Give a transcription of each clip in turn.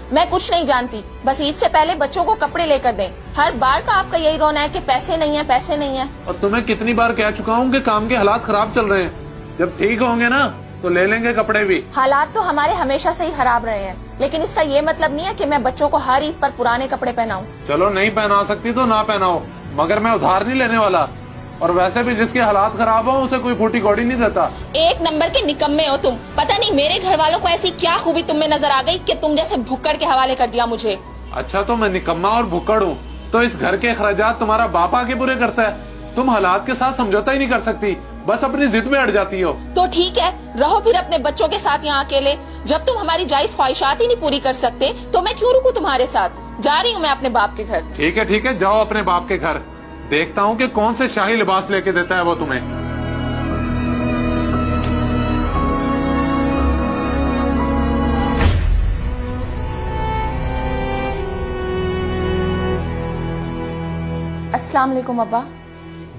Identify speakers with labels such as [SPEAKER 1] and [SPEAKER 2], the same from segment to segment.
[SPEAKER 1] मैं कुछ नहीं जानती, बस ईद से पहले बच्चों को कपड़े लेकर दें। हर बार का आपका यही रोना है कि पैसे नहीं है, पैसे नहीं है।
[SPEAKER 2] और तुम्हें कितनी बार कह चुका हूँ कि काम के हालात खराब चल रहे हैं, जब ठीक होंगे ना तो ले लेंगे कपड़े भी।
[SPEAKER 1] हालात तो हमारे हमेशा से ही खराब रहे हैं, लेकिन इसका ये मतलब नहीं है कि मैं बच्चों को हर ईद पर पुराने कपड़े पहनाऊं।
[SPEAKER 2] चलो नहीं पहना सकती तो ना पहनाओ, मगर मैं उधार नहीं लेने वाला। और वैसे भी जिसके हालात खराब हो उसे कोई फूटी कौड़ी नहीं देता।
[SPEAKER 1] एक नंबर के निकम्मे हो तुम। पता नहीं मेरे घर वालों को ऐसी क्या खूबी तुम में नजर आ गई कि तुम जैसे भुक्कड़ के हवाले कर दिया मुझे।
[SPEAKER 2] अच्छा तो मैं निकम्मा और भुक्कड़ हूँ तो इस घर के अखराजात तुम्हारा बाप आके पूरे करता है। तुम हालात के साथ समझौता ही नहीं कर सकती, बस अपनी जिद में अड़ जाती हो।
[SPEAKER 1] तो ठीक है, रहो फिर अपने बच्चों के साथ यहाँ अकेले। जब तुम हमारी जायज ख्वाहिशात ही नहीं पूरी कर सकते तो मैं क्यों रुकूं तुम्हारे साथ। जा रही हूँ मैं अपने बाप के घर।
[SPEAKER 2] ठीक है जाओ अपने बाप के घर, देखता हूँ कि कौन से शाही लिबास लेके देता है वो तुम्हें।
[SPEAKER 1] अस्सलाम वालेकुम अब्बा।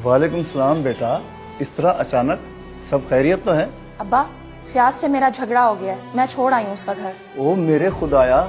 [SPEAKER 3] वालेकुम सलाम बेटा, इस तरह अचानक, सब खैरियत तो है?
[SPEAKER 1] अब्बा फयाज से मेरा झगड़ा हो गया है, मैं छोड़ आई हूँ उसका घर।
[SPEAKER 3] ओ मेरे खुदाया,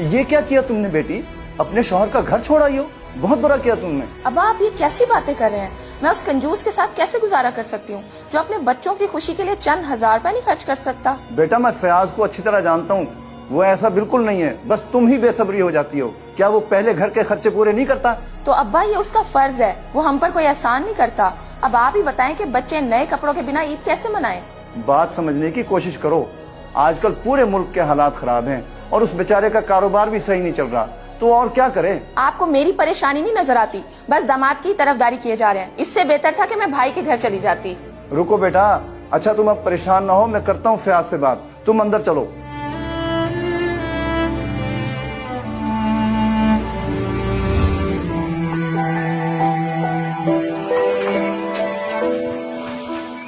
[SPEAKER 3] ये क्या किया तुमने बेटी? अपने शौहर का घर छोड़ आई हो, बहुत बुरा किया तुमने।
[SPEAKER 1] अब्बा आप ये कैसी बातें कर रहे हैं? मैं उस कंजूस के साथ कैसे गुजारा कर सकती हूँ जो अपने बच्चों की खुशी के लिए चंद हजार रुपए नहीं खर्च कर सकता।
[SPEAKER 3] बेटा मैं फयाज को अच्छी तरह जानता हूँ, वो ऐसा बिल्कुल नहीं है, बस तुम ही बेसब्री हो जाती हो। क्या वो पहले घर के खर्चे पूरे नहीं करता?
[SPEAKER 1] तो अब्बा ये उसका फर्ज है, वो हम पर कोई एहसान नहीं करता। अब आप ही बताएं कि बच्चे नए कपड़ों के बिना ईद कैसे मनाएं?
[SPEAKER 3] बात समझने की कोशिश करो। आजकल पूरे मुल्क के हालात खराब हैं और उस बेचारे का कारोबार भी सही नहीं चल रहा, तो और क्या करें?
[SPEAKER 1] आपको मेरी परेशानी नहीं नजर आती, बस दामाद की तरफदारी किए जा रहे हैं। इससे बेहतर था कि मैं भाई के घर चली जाती।
[SPEAKER 3] रुको बेटा, अच्छा तुम अब परेशान ना हो, मैं करता हूँ फयाज से बात, तुम अंदर चलो।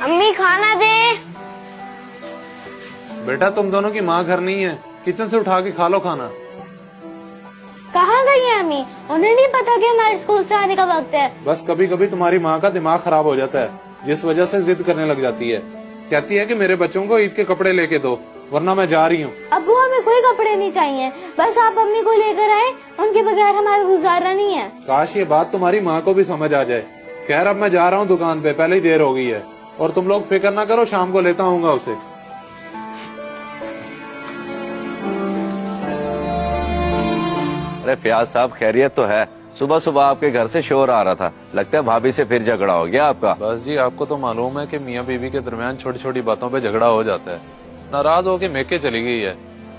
[SPEAKER 4] अम्मी खाना दे।
[SPEAKER 2] बेटा तुम दोनों की माँ घर नहीं है, किचन से उठा के खा लो खाना।
[SPEAKER 4] कहाँ गई है अम्मी? उन्हें नहीं पता कि हमारे स्कूल से आने का वक्त है।
[SPEAKER 2] बस कभी कभी तुम्हारी माँ का दिमाग खराब हो जाता है, जिस वजह से जिद करने लग जाती है। कहती है कि मेरे बच्चों को ईद के कपड़े लेके दो, वरना मैं जा रही हूँ।
[SPEAKER 4] अब्बू हमें कोई कपड़े नहीं चाहिए, बस आप अम्मी को लेकर आए, उनके बगैर हमारा गुजारा नहीं है।
[SPEAKER 2] काश ये बात तुम्हारी माँ को भी समझ आ जाए। खैर अब मैं जा रहा हूँ दुकान पे, पहले ही देर हो गई है। और तुम लोग फिक्र ना करो, शाम को लेता आऊंगा उसे।
[SPEAKER 5] अरे फयाज साहब खैरियत तो है? सुबह सुबह आपके घर से शोर आ रहा था, लगता है भाभी से फिर झगड़ा हो गया आपका।
[SPEAKER 2] बस जी, आपको तो मालूम है कि मियाँ बीवी के दरमियान छोटी छोटी बातों पे झगड़ा हो जाता है। नाराज होके मेके चली गई है,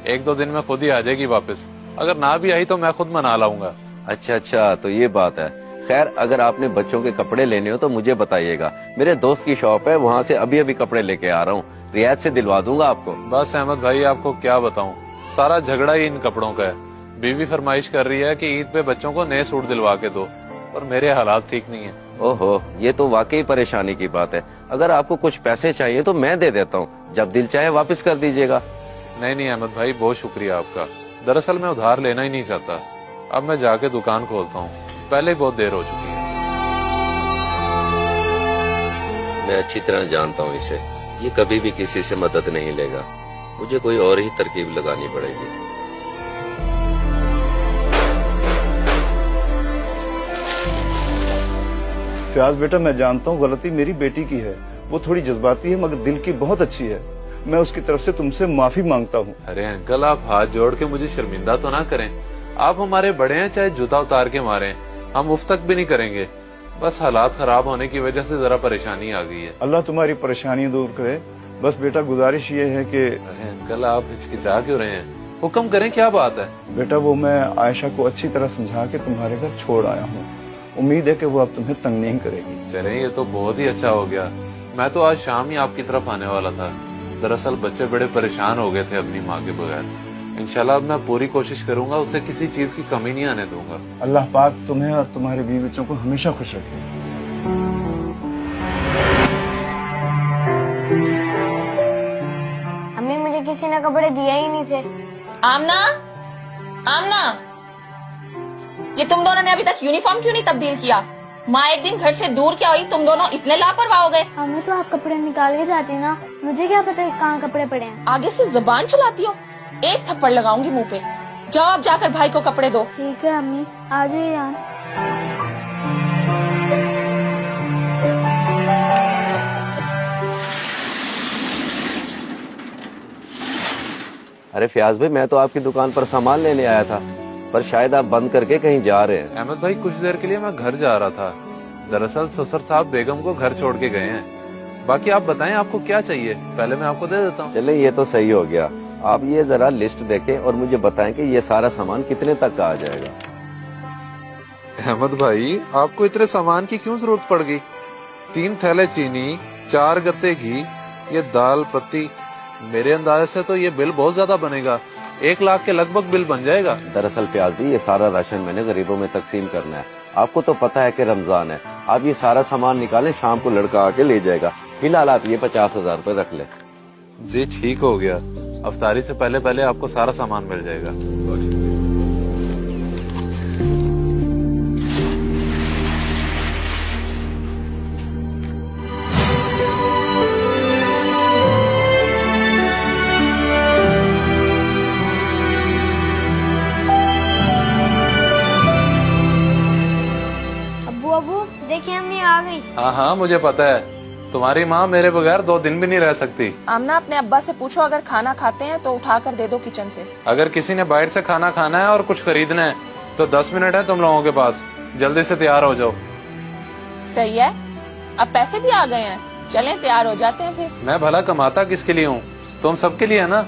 [SPEAKER 2] एक दो दिन में खुद ही आ जाएगी वापस। अगर ना भी आई तो मैं खुद मना लाऊंगा।
[SPEAKER 5] अच्छा तो ये बात है। खैर अगर आपने बच्चों के कपड़े लेने हो तो मुझे बताइएगा, मेरे दोस्त की शॉप है, वहाँ से अभी अभी कपड़े लेके आ रहा हूँ, रियायत से दिलवा दूंगा आपको।
[SPEAKER 2] बस अहमद भाई आपको क्या बताऊँ, सारा झगड़ा ही इन कपड़ों का है। बीवी फरमाइश कर रही है कि ईद पे बच्चों को नए सूट दिलवा के दो, और मेरे हालात ठीक नहीं है।
[SPEAKER 5] ओहो, ये तो वाकई परेशानी की बात है। अगर आपको कुछ पैसे चाहिए तो मैं दे देता हूँ, जब दिल चाहे वापस कर दीजिएगा।
[SPEAKER 2] नहीं अहमद भाई, बहुत शुक्रिया आपका। दरअसल मैं उधार लेना ही नहीं चाहता। अब मैं जाके दुकान खोलता हूँ, पहले बहुत देर हो चुकी है।
[SPEAKER 5] मैं अच्छी तरह जानता हूँ इसे, ये कभी भी किसी से मदद नहीं लेगा। मुझे कोई और ही तरकीब लगानी पड़ेगी।
[SPEAKER 3] फयाज बेटा मैं जानता हूँ गलती मेरी बेटी की है, वो थोड़ी जज्बाती है मगर दिल की बहुत अच्छी है। मैं उसकी तरफ से तुमसे माफी मांगता हूँ।
[SPEAKER 2] अरे अंकल, आप हाथ जोड़ के मुझे शर्मिंदा तो ना करें। आप हमारे बड़े हैं, चाहे जूता उतार के मारें, हम उफ तक भी नहीं करेंगे। बस हालात खराब होने की वजह से जरा परेशानी आ गई है।
[SPEAKER 3] अल्लाह तुम्हारी परेशानी दूर करे। बस बेटा गुजारिश ये है कि
[SPEAKER 2] अरे अंकल, आप हिचकिचा क्यों रहे हैं? हुक्म करें, क्या बात है?
[SPEAKER 3] बेटा वो मैं आयशा को अच्छी तरह समझा के तुम्हारे घर छोड़ आया हूँ, उम्मीद है कि वो अब तुम्हें तंग नहीं करेगी।
[SPEAKER 2] चलें, ये तो बहुत ही अच्छा हो गया। मैं तो आज शाम ही आपकी तरफ आने वाला था। दरअसल बच्चे बड़े परेशान हो गए थे अपनी माँ के बगैर। इंशाल्लाह अब मैं पूरी कोशिश करूंगा, उसे किसी चीज की कमी नहीं आने दूंगा।
[SPEAKER 3] अल्लाह पाक तुम्हें और तुम्हारे बीवी बच्चों को हमेशा खुश रखे।
[SPEAKER 4] अम्मी मुझे किसी ने कपड़े दिए ही नहीं थे।
[SPEAKER 1] आमना, आमना, ये तुम दोनों ने अभी तक यूनिफॉर्म क्यों नहीं तब्दील किया? माँ एक दिन घर से दूर क्या हुई, तुम दोनों इतने लापरवाह हो गए।
[SPEAKER 4] हमें तो आप कपड़े निकाल के जाती ना, मुझे क्या पता कहाँ कपड़े पड़े हैं।
[SPEAKER 1] आगे से जुबान चलाती हो, एक थप्पड़ लगाऊंगी मुंह पे। जाओ आप जाकर भाई को कपड़े दो।
[SPEAKER 4] ठीक है अम्मी, आ जाइए यहाँ।
[SPEAKER 5] अरे फयाज भाई, मैं तो आपकी दुकान पर सामान लेने आया था, पर शायद आप बंद करके कहीं जा रहे हैं।
[SPEAKER 2] अहमद भाई, कुछ देर के लिए मैं घर जा रहा था। दरअसल ससुर साहब बेगम को घर छोड़ के गए हैं। बाकी आप बताएं आपको क्या चाहिए, पहले मैं आपको दे देता हूँ।
[SPEAKER 5] चले, ये तो सही हो गया। आप ये जरा लिस्ट देखें और मुझे बताएं कि ये सारा सामान कितने तक का आ जाएगा।
[SPEAKER 2] अहमद भाई, आपको इतने सामान की क्यों जरूरत पड़ गई? 3 थैले चीनी, 4 गत्ते घी, ये दाल पत्ती, मेरे अंदाजे से तो ये बिल बहुत ज्यादा बनेगा। 1 लाख के लगभग बिल बन जाएगा।
[SPEAKER 5] दरअसल फयाज भाई, ये सारा राशन मैंने गरीबों में तकसीम करना है। आपको तो पता है कि रमजान है। आप ये सारा सामान निकालें, शाम को लड़का आके ले जाएगा। फिलहाल आप ये 50,000 रूपए रख ले।
[SPEAKER 2] जी ठीक हो गया, अफ्तारी से पहले पहले आपको सारा सामान मिल जाएगा।
[SPEAKER 4] अबू देखिए अम्मी आ गई।
[SPEAKER 2] हाँ हाँ, मुझे पता है। तुम्हारी माँ मेरे बगैर 2 दिन भी नहीं रह सकती।
[SPEAKER 1] आमना, अपने अब्बा से पूछो अगर खाना खाते हैं तो उठा कर दे दो किचन से।
[SPEAKER 2] अगर किसी ने बाहर से खाना खाना है और कुछ खरीदना है तो 10 मिनट है तुम लोगों के पास। जल्दी से तैयार हो जाओ।
[SPEAKER 1] सही है, अब पैसे भी आ गए हैं, चलें तैयार हो जाते हैं फिर।
[SPEAKER 2] मैं भला कमाता किसके लिए हूँ? तुम सबके लिए है ना।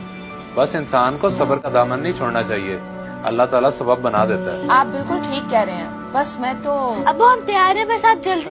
[SPEAKER 2] बस इंसान को सब्र का दामन नहीं छोड़ना चाहिए। अल्लाह ताला सबब बना देता है।
[SPEAKER 1] आप बिल्कुल ठीक कह रहे हैं। बस मैं तो
[SPEAKER 4] अबू हम तैयार है, बस आप जल्दी